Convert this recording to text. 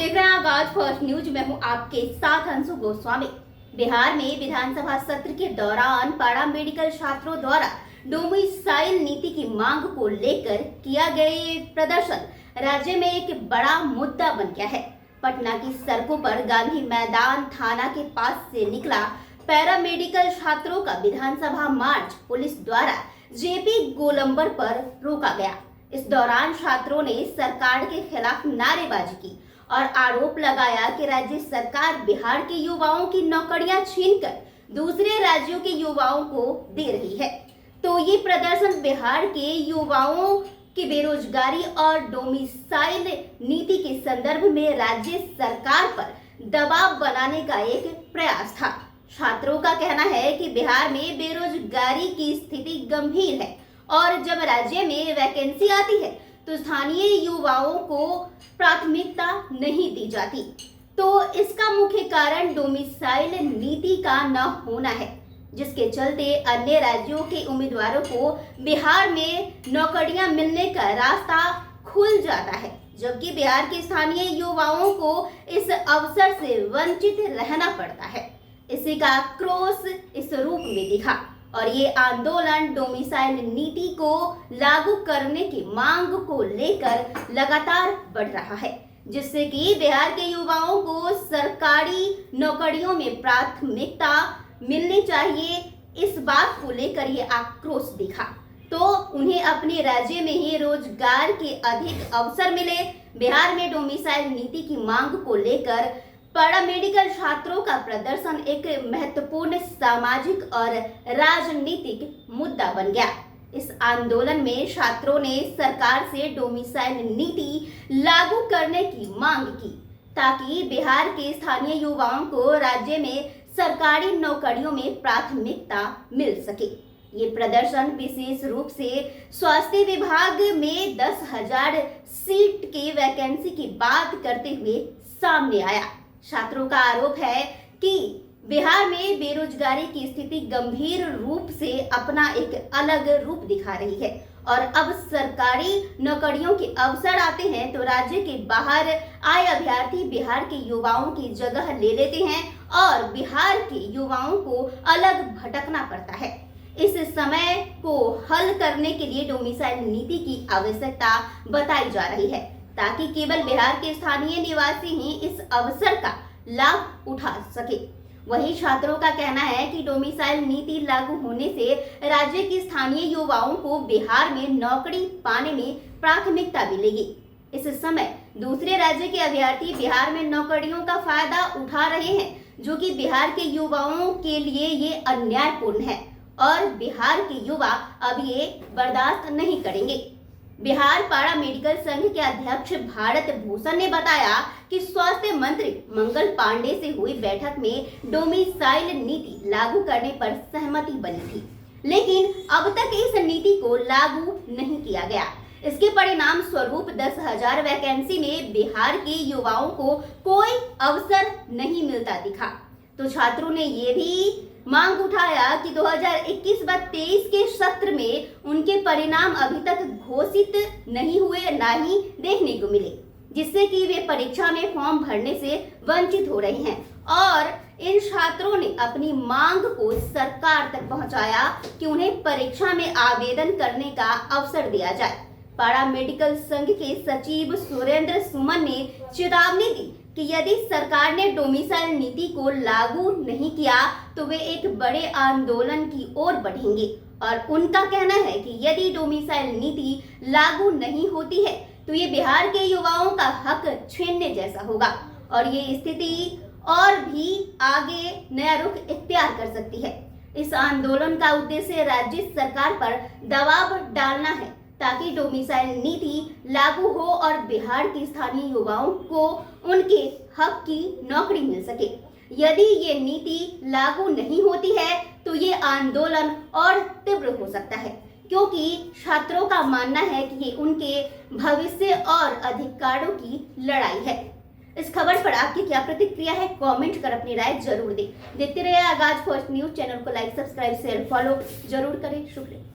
देख रहे हैं आगाज फर्स्ट न्यूज। मैं हूं आपके साथ अंशु गोस्वामी। बिहार में विधानसभा सत्र के दौरान पारा मेडिकल छात्रों द्वारा डोमिसाइल नीति की मांग को लेकर किया गया प्रदर्शन राज्य में एक बड़ा मुद्दा बन गया है। पटना की सड़कों पर गांधी मैदान थाना के पास से निकला पैरा मेडिकल छात्रों का विधानसभा मार्च पुलिस द्वारा जेपी गोलंबर पर रोका गया। इस दौरान छात्रों ने सरकार के खिलाफ नारेबाजी की और आरोप लगाया कि राज्य सरकार बिहार के युवाओं की नौकरियां छीनकर दूसरे राज्यों के युवाओं को दे रही है। तो ये प्रदर्शन बिहार के युवाओं की बेरोजगारी और डोमिसाइल नीति के संदर्भ में राज्य सरकार पर दबाव बनाने का एक प्रयास था। छात्रों का कहना है कि बिहार में बेरोजगारी की स्थिति गंभीर है और जब राज्य में वैकेंसी आती है तो स्थानीय युवाओं को प्राथमिकता नहीं दी जाती। तो इसका मुख्य कारण डोमिसाइल नीति का न होना है, जिसके चलते अन्य राज्यों के उम्मीदवारों को बिहार में नौकरियां मिलने का रास्ता खुल जाता है, जबकि बिहार के स्थानीय युवाओं को इस अवसर से वंचित रहना पड़ता है। इसी का आक्रोश इस रूप में दिखा और ये आंदोलन डोमिसाइल नीति को लागू करने की मांग को लेकर लगातार बढ़ रहा है, जिससे कि बिहार के युवाओं को सरकारी नौकरियों में प्राथमिकता मिलनी चाहिए। इस बात को लेकर ये आक्रोश दिखा तो उन्हें अपने राज्य में ही रोजगार के अधिक अवसर मिले। बिहार में डोमिसाइल नीति की मांग को लेकर पैरा मेडिकल छात्रों का प्रदर्शन एक महत्वपूर्ण सामाजिक और राजनीतिक मुद्दा बन गया। इस आंदोलन में छात्रों ने सरकार से डोमिसाइल नीति लागू करने की मांग की, ताकि बिहार के स्थानीय युवाओं को राज्य में सरकारी नौकरियों में प्राथमिकता मिल सके। ये प्रदर्शन विशेष रूप से स्वास्थ्य विभाग में 10,000 सीट की वैकेंसी की बात करते हुए सामने आया। छात्रों का आरोप है कि बिहार में बेरोजगारी की स्थिति गंभीर रूप से अपना एक अलग रूप दिखा रही है और अब सरकारी नौकरियों के अवसर आते हैं तो राज्य के बाहर आए अभ्यर्थी बिहार के युवाओं की जगह ले लेते हैं और बिहार के युवाओं को अलग भटकना पड़ता है। इस समय को हल करने के लिए डोमिसाइल नीति की आवश्यकता बताई जा रही है, ताकि केवल बिहार के स्थानीय निवासी ही इस अवसर का लाभ उठा सके। वहीं छात्रों का कहना है कि डोमिसाइल नीति लागू होने से राज्य के स्थानीय युवाओं को बिहार में नौकरी पाने में प्राथमिकता मिलेगी। इस समय दूसरे राज्य के अभ्यर्थी बिहार में नौकरियों का फायदा उठा रहे हैं, जो कि बिहार के युवाओं के लिए ये अन्यायपूर्ण है और बिहार के युवा अब ये बर्दाश्त नहीं करेंगे। बिहार पारा मेडिकल संघ के अध्यक्ष भारत भूषण ने बताया कि स्वास्थ्य मंत्री मंगल पांडे से हुई बैठक में डोमिसाइल नीति लागू करने पर सहमति बनी थी, लेकिन अब तक इस नीति को लागू नहीं किया गया। इसके परिणाम स्वरूप 10,000 वैकेंसी में बिहार के युवाओं को कोई अवसर नहीं मिलता दिखा। तो छात्रों ने ये भी मांग उठाया कि 2021-22 के सत्र में उनके परिणाम अभी तक घोषित नहीं हुए, ना ही देखने को मिले, जिससे कि वे परीक्षा में फॉर्म भरने से वंचित हो रहे हैं। और इन छात्रों ने अपनी मांग को सरकार तक पहुंचाया कि उन्हें परीक्षा में आवेदन करने का अवसर दिया जाए। पारा मेडिकल संघ के सचिव सुरेंद्र सुमन ने चेतावनी दी कि यदि सरकार ने डोमिसाइल नीति को लागू नहीं किया तो वे एक बड़े आंदोलन की ओर बढ़ेंगे और उनका कहना है कि यदि डोमिसाइल नीति लागू नहीं होती है तो ये बिहार के युवाओं का हक छीनने जैसा होगा और ये स्थिति और भी आगे नया रुख इख्तियार कर सकती है। इस आंदोलन का उद्देश्य राज्य सरकार पर दबाव डालना है, ताकि डोमिसाइल नीति लागू हो और बिहार के स्थानीय युवाओं को उनके हक की नौकरी मिल सके। यदि ये नीति लागू नहीं होती है तो ये आंदोलन और तीव्र हो सकता है, क्योंकि छात्रों का मानना है कि ये उनके भविष्य और अधिकारों की लड़ाई है। इस खबर पर आपकी क्या प्रतिक्रिया है? कमेंट कर अपनी राय जरूर दें। देखते रहिए आगाज फर्स्ट न्यूज। चैनल को लाइक, सब्सक्राइब, शेयर, फॉलो जरूर करें। शुक्रिया।